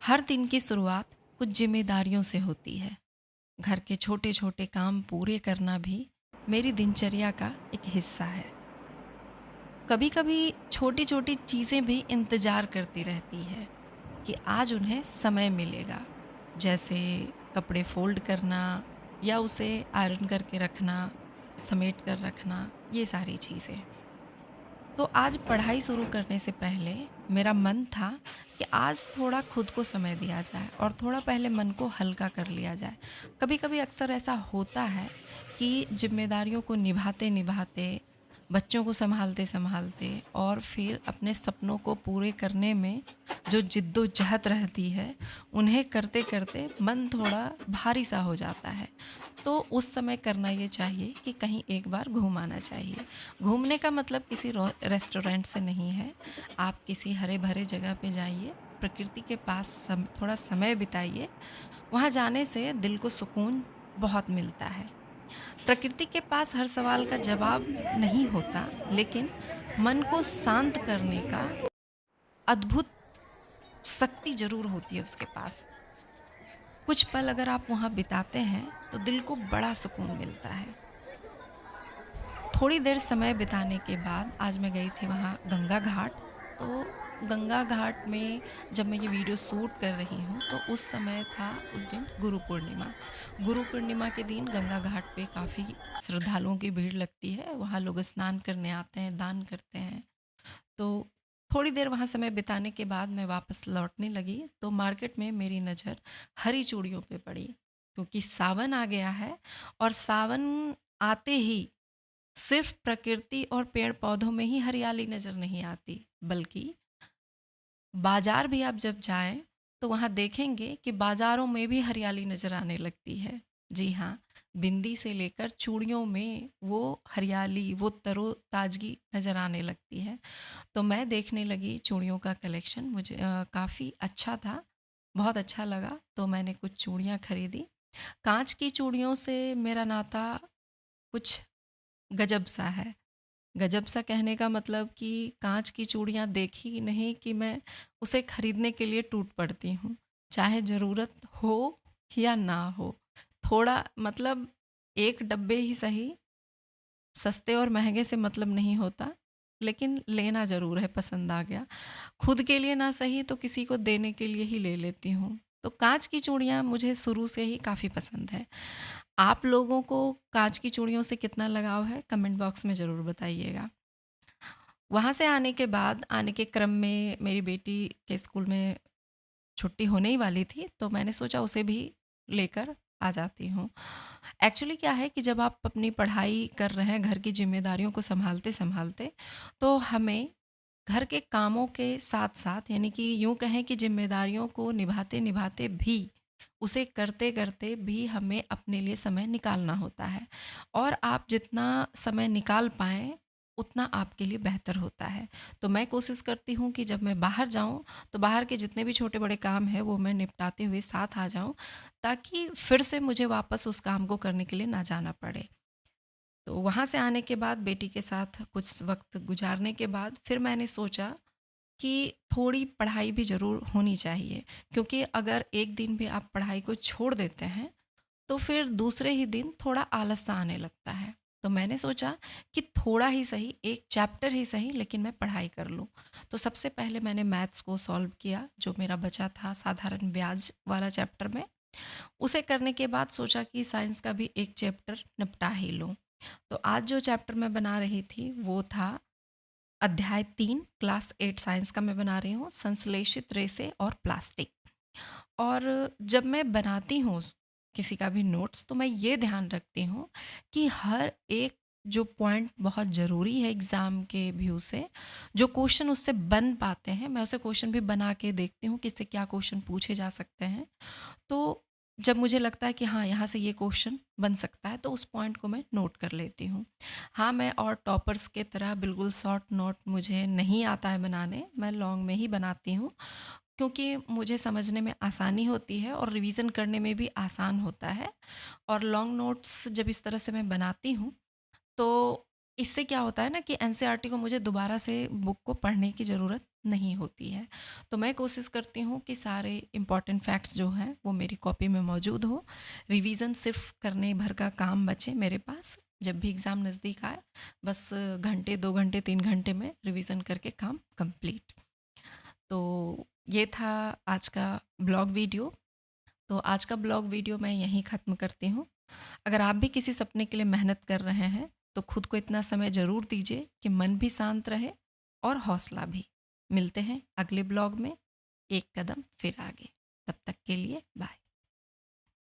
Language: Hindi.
हर दिन की शुरुआत कुछ जिम्मेदारियों से होती है। घर के छोटे छोटे काम पूरे करना भी मेरी दिनचर्या का एक हिस्सा है। कभी कभी छोटी छोटी चीज़ें भी इंतज़ार करती रहती है कि आज उन्हें समय मिलेगा। जैसे कपड़े फोल्ड करना या उसे आयरन करके रखना, समेट कर रखना, ये सारी चीज़ें। तो आज पढ़ाई शुरू करने से पहले मेरा मन था कि आज थोड़ा खुद को समय दिया जाए और थोड़ा पहले मन को हल्का कर लिया जाए। कभी कभी अक्सर ऐसा होता है कि जिम्मेदारियों को निभाते निभाते, बच्चों को संभालते संभालते और फिर अपने सपनों को पूरे करने में जो जिद्दोजहद रहती है, उन्हें करते करते मन थोड़ा भारी सा हो जाता है। तो उस समय करना ये चाहिए कि कहीं एक बार घूम आना चाहिए। घूमने का मतलब किसी रेस्टोरेंट से नहीं है। आप किसी हरे भरे जगह पे जाइए, प्रकृति के पास थोड़ा समय बिताइए। वहाँ जाने से दिल को सुकून बहुत मिलता है। प्रकृति के पास हर सवाल का जवाब नहीं होता, लेकिन मन को शांत करने का अद्भुत शक्ति ज़रूर होती है उसके पास। कुछ पल अगर आप वहाँ बिताते हैं तो दिल को बड़ा सुकून मिलता है। थोड़ी देर समय बिताने के बाद आज मैं गई थी वहाँ गंगा घाट। तो गंगा घाट में जब मैं ये वीडियो शूट कर रही हूँ तो उस समय था, उस दिन गुरु पूर्णिमा। गुरु पूर्णिमा के दिन गंगा घाट पे काफ़ी श्रद्धालुओं की भीड़ लगती है। वहाँ लोग स्नान करने आते हैं, दान करते हैं। तो थोड़ी देर वहाँ समय बिताने के बाद मैं वापस लौटने लगी तो मार्केट में मेरी नज़र हरी चूड़ियों पे पड़ी, क्योंकि सावन आ गया है। और सावन आते ही सिर्फ प्रकृति और पेड़ पौधों में ही हरियाली नज़र नहीं आती, बल्कि बाजार भी आप जब जाएं तो वहाँ देखेंगे कि बाजारों में भी हरियाली नज़र आने लगती है। जी हाँ, बिंदी से लेकर चूड़ियों में वो हरियाली, वो तरोताजगी नज़र आने लगती है। तो मैं देखने लगी चूड़ियों का कलेक्शन, मुझे काफ़ी अच्छा था, बहुत अच्छा लगा। तो मैंने कुछ चूड़ियाँ खरीदी। कांच की चूड़ियों से मेरा नाता कुछ गजब सा है। गजब सा कहने का मतलब कि काँच की चूड़ियाँ देखी ही नहीं कि मैं उसे खरीदने के लिए टूट पड़ती हूँ। चाहे ज़रूरत हो या ना हो। थोड़ा मतलब एक डब्बे ही सही, सस्ते और महँगे से मतलब नहीं होता, लेकिन लेना ज़रूर है, पसंद आ गया। खुद के लिए ना सही तो किसी को देने के लिए ही ले लेती हूँ। तो काँच की चूड़ियाँ मुझे शुरू से ही काफ़ी पसंद है। आप लोगों को काँच की चूड़ियों से कितना लगाव है, कमेंट बॉक्स में ज़रूर बताइएगा। वहाँ से आने के बाद, आने के क्रम में मेरी बेटी के स्कूल में छुट्टी होने ही वाली थी, तो मैंने सोचा उसे भी लेकर आ जाती हूँ। एक्चुअली क्या है कि जब आप अपनी पढ़ाई कर रहे हैं, घर की ज़िम्मेदारियों को सँभालते-सँभालते, तो हमें घर के कामों के साथ-साथ, यानी कि यूँ कहें कि ज़िम्मेदारियों को निभाते-निभाते भी, उसे करते-करते भी हमें अपने लिए समय निकालना होता है। और आप जितना समय निकाल पाएँ, उतना आपके लिए बेहतर होता है। तो मैं कोशिश करती हूँ कि जब मैं बाहर जाऊँ, तो बाहर के जितने भी छोटे-बड़े काम हैं, वो मैं निपटाते हुए साथ आ जाऊँ, ताकि फिर से मुझे वापस उस काम को करने के लिए ना जाना पड़े। तो वहाँ से आने के बाद बेटी के साथ कुछ वक़्त गुज़ारने के बाद फिर मैंने सोचा कि थोड़ी पढ़ाई भी ज़रूर होनी चाहिए, क्योंकि अगर एक दिन भी आप पढ़ाई को छोड़ देते हैं, तो फिर दूसरे ही दिन थोड़ा आलस सा आने लगता है। तो मैंने सोचा कि थोड़ा ही सही, 1 चैप्टर ही सही, लेकिन मैं पढ़ाई कर लूँ। तो सबसे पहले मैंने मैथ्स को सॉल्व किया, जो मेरा बचा था साधारण ब्याज वाला चैप्टर में। उसे करने के बाद सोचा कि साइंस का भी 1 चैप्टर निपटा ही लूँ। तो आज जो चैप्टर मैं बना रही थी वो था अध्याय 3, क्लास 8 साइंस का मैं बना रही हूँ, संश्लेषित रेशे और प्लास्टिक। और जब मैं बनाती हूँ किसी का भी नोट्स, तो मैं ये ध्यान रखती हूँ कि हर एक जो पॉइंट बहुत ज़रूरी है एग्ज़ाम के व्यू से, जो क्वेश्चन उससे बन पाते हैं, मैं उसे क्वेश्चन भी बना के देखती हूँ कि इससे क्या क्वेश्चन पूछे जा सकते हैं। तो जब मुझे लगता है कि हाँ, यहाँ से ये क्वेश्चन बन सकता है, तो उस पॉइंट को मैं नोट कर लेती हूँ। हाँ, मैं और टॉपर्स के तरह बिल्कुल शॉर्ट नोट मुझे नहीं आता है बनाने, मैं लॉन्ग में ही बनाती हूँ, क्योंकि मुझे समझने में आसानी होती है और रिवीज़न करने में भी आसान होता है। और लॉन्ग नोट्स जब इस तरह से मैं बनाती हूँ, तो इससे क्या होता है ना कि एनसीईआरटी को मुझे दोबारा से बुक को पढ़ने की ज़रूरत नहीं होती है। तो मैं कोशिश करती हूँ कि सारे इम्पॉर्टेंट फैक्ट्स जो हैं वो मेरी कॉपी में मौजूद हो। रिवीज़न सिर्फ करने भर का काम बचे मेरे पास। जब भी एग्ज़ाम नज़दीक आए, बस घंटे 2 घंटे 3 घंटे में रिवीज़न करके काम कंप्लीट। तो ये था आज का ब्लॉग वीडियो। तो आज का ब्लॉग वीडियो मैं यहीं ख़त्म करती हूँ। अगर आप भी किसी सपने के लिए मेहनत कर रहे हैं तो खुद को इतना समय ज़रूर दीजिए कि मन भी शांत रहे और हौसला भी। मिलते हैं अगले ब्लॉग में, एक कदम फिर आगे। तब तक के लिए बाय।